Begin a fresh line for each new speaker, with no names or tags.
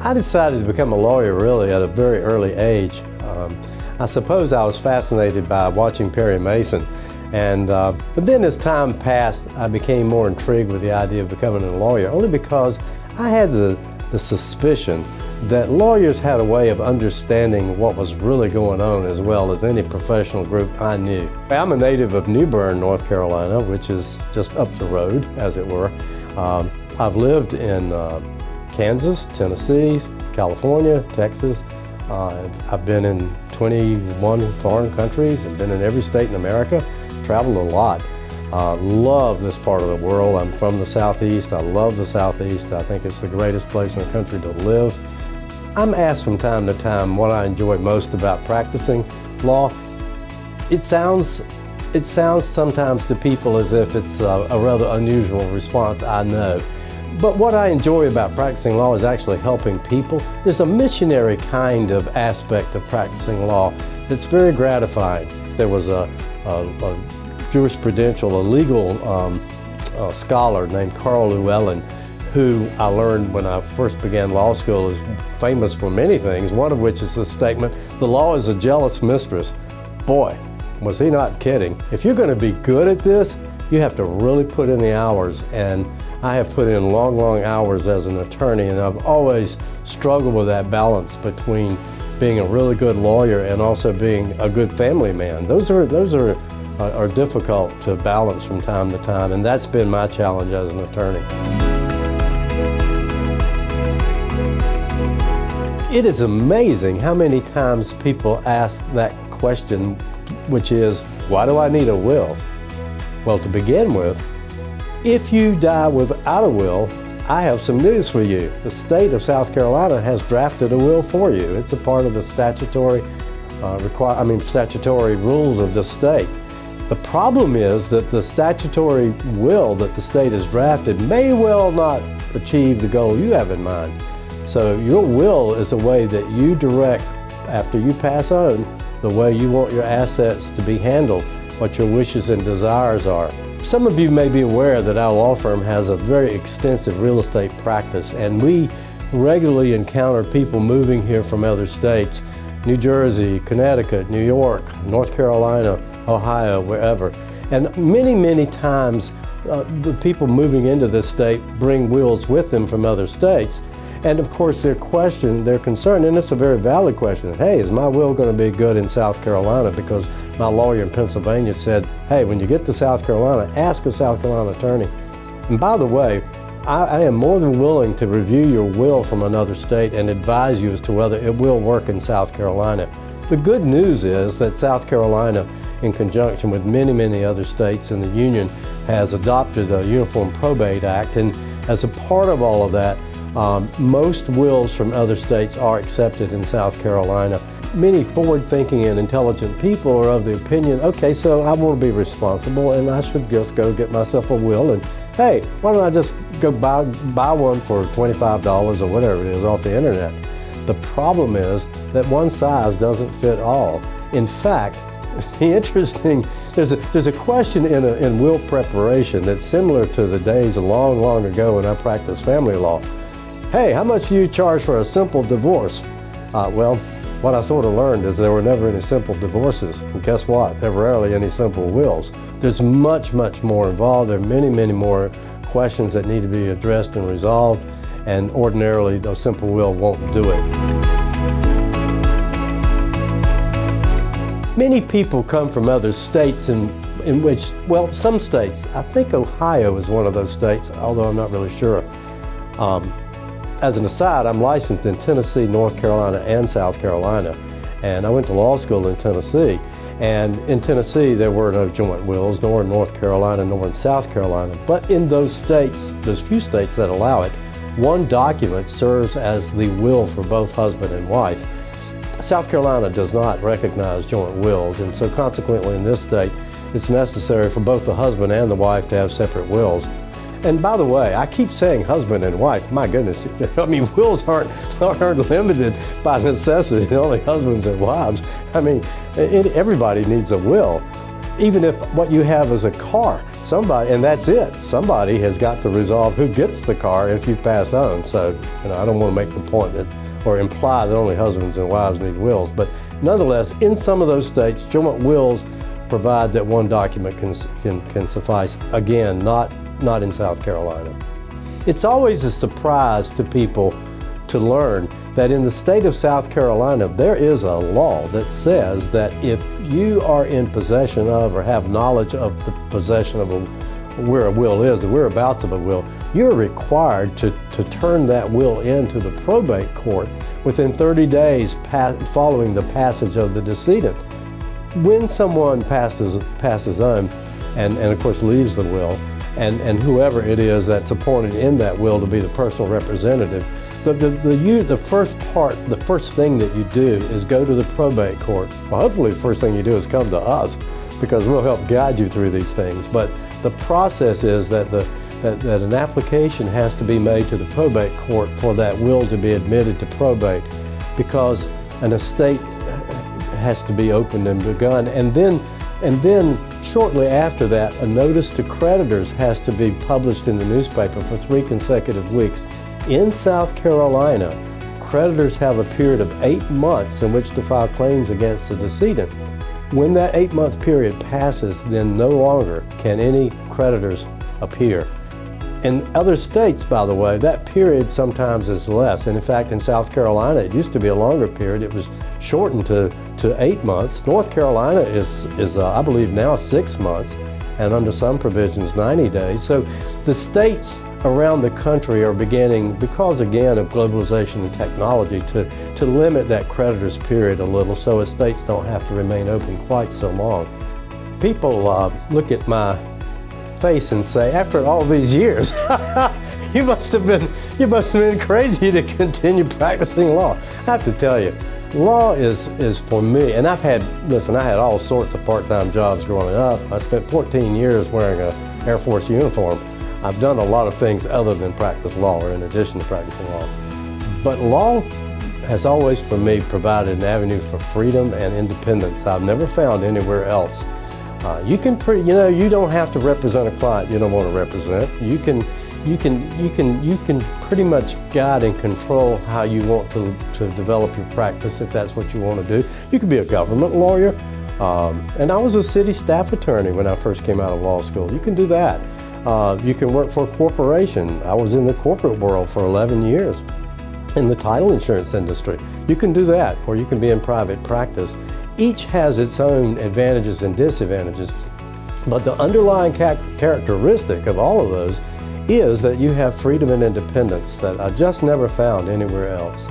I decided to become a lawyer really at a very early age. I suppose I was fascinated by watching Perry Mason, but then as time passed, I became more intrigued with the idea of becoming a lawyer, only because I had the suspicion that lawyers had a way of understanding what was really going on as well as any professional group I knew. I'm a native of New Bern, North Carolina, which is just up the road, as it were. I've lived in Kansas, Tennessee, California, Texas. I've been in 21 foreign countries. I've been in every state in America, traveled a lot. Love this part of the world. I'm from the Southeast. I love the Southeast. I think it's the greatest place in the country to live. I'm asked from time to time what I enjoy most about practicing law. It sounds sometimes to people as if it's a rather unusual response, I know. But what I enjoy about practicing law is actually helping people. There's a missionary kind of aspect of practicing law that's very gratifying. There was a jurisprudential, a legal scholar named Carl Llewellyn, who I learned when I first began law school is famous for many things, one of which is the statement, "The law is a jealous mistress." Boy, was he not kidding. If you're going to be good at this, you have to really put in the hours, and I have put in long, long hours as an attorney, and I've always struggled with that balance between being a really good lawyer and also being a good family man. Those are difficult to balance from time to time, and that's been my challenge as an attorney. It is amazing how many times people ask that question, which is, why do I need a will? Well, to begin with, if you die without a will, I have some news for you. The state of South Carolina has drafted a will for you. It's a part of the statutory rules of the state. The problem is that the statutory will that the state has drafted may well not achieve the goal you have in mind. So your will is a way that you direct, after you pass on, the way you want your assets to be handled, what your wishes and desires are. Some of you may be aware that our law firm has a very extensive real estate practice, and we regularly encounter people moving here from other states, New Jersey, Connecticut, New York, North Carolina, Ohio, wherever. And many, many times the people moving into this state bring wills with them from other states. And of course their concern, and it's a very valid question, hey, is my will going to be good in South Carolina? Because my lawyer in Pennsylvania said, hey, when you get to South Carolina, ask a South Carolina attorney. And by the way, I am more than willing to review your will from another state and advise you as to whether it will work in South Carolina. The good news is that South Carolina, in conjunction with many, many other states in the Union, has adopted a Uniform Probate Act, and as a part of all of that, most wills from other states are accepted in South Carolina. Many forward-thinking and intelligent people are of the opinion, okay, so I want to be responsible and I should just go get myself a will, and hey, why don't I just go buy one for $25 or whatever it is off the internet. The problem is that one size doesn't fit all. In fact, there's a question in will preparation that's similar to the days long, long ago when I practiced family law. Hey, how much do you charge for a simple divorce? Well, what I sort of learned is there were never any simple divorces. And guess what? There were rarely any simple wills. There's much, much more involved. There are many, many more questions that need to be addressed and resolved, and ordinarily a simple will won't do it. Many people come from other states in which, well, some states, I think Ohio is one of those states, although I'm not really sure. As an aside, I'm licensed in Tennessee, North Carolina, and South Carolina, and I went to law school in Tennessee. And in Tennessee, there were no joint wills, nor in North Carolina, nor in South Carolina. But in those states, those few states that allow it, one document serves as the will for both husband and wife. South Carolina does not recognize joint wills, and so consequently in this state, it's necessary for both the husband and the wife to have separate wills. And by the way, I keep saying husband and wife. My goodness, I mean, wills aren't limited by necessity, only husbands and wives. I mean, everybody needs a will. Even if what you have is a car, somebody, and that's it. Somebody has got to resolve who gets the car if you pass on. So, I don't want to make the point that, or imply that only husbands and wives need wills, but nonetheless, in some of those states, joint wills provide that one document can suffice. Again, not in South Carolina. It's always a surprise to people to learn that in the state of South Carolina, there is a law that says that if you are in possession of or have knowledge of the possession of where a will is, the whereabouts of a will, you're required to turn that will into the probate court within 30 days following the passage of the decedent. When someone passes on and of course leaves the will, and whoever it is that's appointed in that will to be the personal representative, the first thing that you do is go to the probate court. Well, hopefully the first thing you do is come to us, because we'll help guide you through these things. But the process is that an application has to be made to the probate court for that will to be admitted to probate, because an estate has to be opened and begun, and then shortly after that, a notice to creditors has to be published in the newspaper for 3 consecutive weeks. In South Carolina, creditors have a period of 8 months in which to file claims against the decedent. When that 8-month period passes, then no longer can any creditors appear. In other states, by the way, that period sometimes is less. And in fact, in South Carolina, it used to be a longer period. It was shortened to 8 months. North Carolina is I believe now 6 months, and under some provisions 90 days. So the states around the country are beginning, because again of globalization and technology, to limit that creditor's period a little, so estates don't have to remain open quite so long. People look at my face and say, after all these years, you must have been crazy to continue practicing law. I have to tell you, law is for me, and I had all sorts of part-time jobs growing up. I spent 14 years wearing an Air Force uniform. I've done a lot of things other than practice law, or in addition to practicing law. But law has always, for me, provided an avenue for freedom and independence I've never found anywhere else. You don't have to represent a client you don't want to represent. You can pretty much guide and control how you want to develop your practice, if that's what you want to do. You could be a government lawyer, and I was a city staff attorney when I first came out of law school. You can do that. You can work for a corporation. I was in the corporate world for 11 years in the title insurance industry. You can do that, or you can be in private practice. Each has its own advantages and disadvantages, but the underlying characteristic of all of those is that you have freedom and independence that I just never found anywhere else.